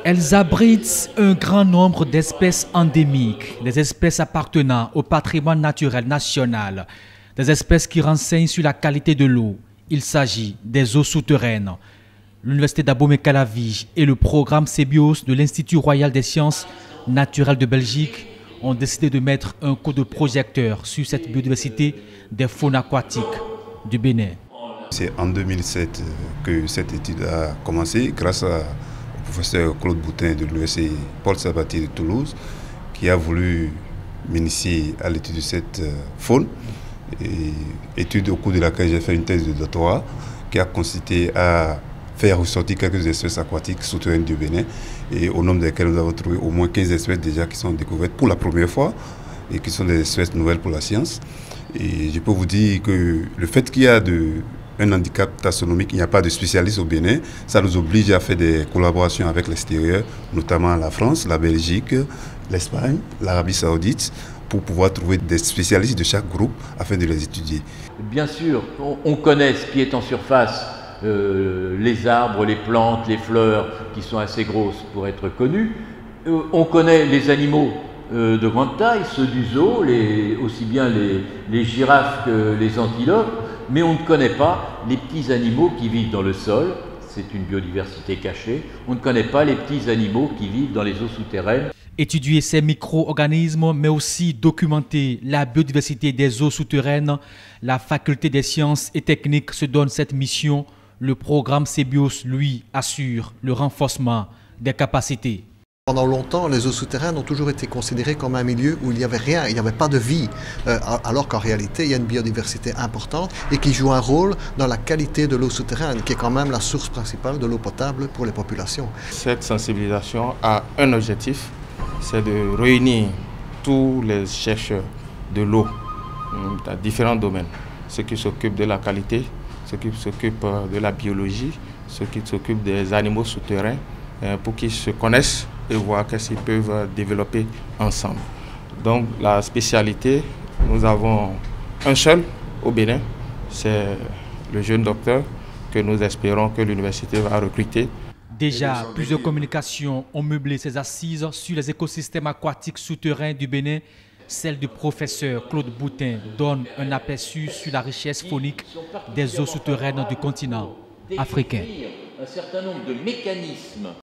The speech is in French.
Elles abritent un grand nombre d'espèces endémiques, des espèces appartenant au patrimoine naturel national, des espèces qui renseignent sur la qualité de l'eau. Il s'agit des eaux souterraines. L'Université d'Abomey-Calavi et le programme CEBIOS de l'Institut royal des sciences naturelles de Belgique ont décidé de mettre un coup de projecteur sur cette biodiversité des faunes aquatiques du Bénin. C'est en 2007 que cette étude a commencé grâce au professeur Claude Boutin de l'université Paul Sabatier de Toulouse qui a voulu m'initier à l'étude de cette faune. Et étude au cours de laquelle j'ai fait une thèse de doctorat qui a consisté à faire ressortir quelques espèces aquatiques souterraines du Bénin et au nombre desquelles nous avons trouvé au moins 15 espèces déjà qui sont découvertes pour la première fois et qui sont des espèces nouvelles pour la science. Et je peux vous dire que le fait qu'il y a un handicap taxonomique, il n'y a pas de spécialistes au Bénin, ça nous oblige à faire des collaborations avec l'extérieur, notamment la France, la Belgique, l'Espagne, l'Arabie Saoudite, pour pouvoir trouver des spécialistes de chaque groupe afin de les étudier. Bien sûr, on connaît ce qui est en surface, les arbres, les plantes, les fleurs qui sont assez grosses pour être connues. On connaît les animaux de grande taille, ceux du zoo, aussi bien les girafes que les antilopes, mais on ne connaît pas les petits animaux qui vivent dans le sol, c'est une biodiversité cachée. On ne connaît pas les petits animaux qui vivent dans les eaux souterraines. Étudier ces micro-organismes, mais aussi documenter la biodiversité des eaux souterraines, la faculté des sciences et techniques se donne cette mission. Le programme CEBIOS, lui, assure le renforcement des capacités. Pendant longtemps, les eaux souterraines ont toujours été considérées comme un milieu où il n'y avait rien, il n'y avait pas de vie, alors qu'en réalité, il y a une biodiversité importante et qui joue un rôle dans la qualité de l'eau souterraine, qui est quand même la source principale de l'eau potable pour les populations. Cette sensibilisation a un objectif, c'est de réunir tous les chercheurs de l'eau dans différents domaines, ceux qui s'occupent de la qualité, ceux qui s'occupent de la biologie, ceux qui s'occupent des animaux souterrains, pour qu'ils se connaissent et voir qu'est-ce qu'ils peuvent développer ensemble. Donc la spécialité, nous avons un seul au Bénin, c'est le jeune docteur que nous espérons que l'université va recruter. Déjà, plusieurs communications ont meublé ces assises sur les écosystèmes aquatiques souterrains du Bénin. Celle du professeur Claude Boutin donne un aperçu sur la richesse faunique des eaux souterraines du continent africain. Un certain nombre de mécanismes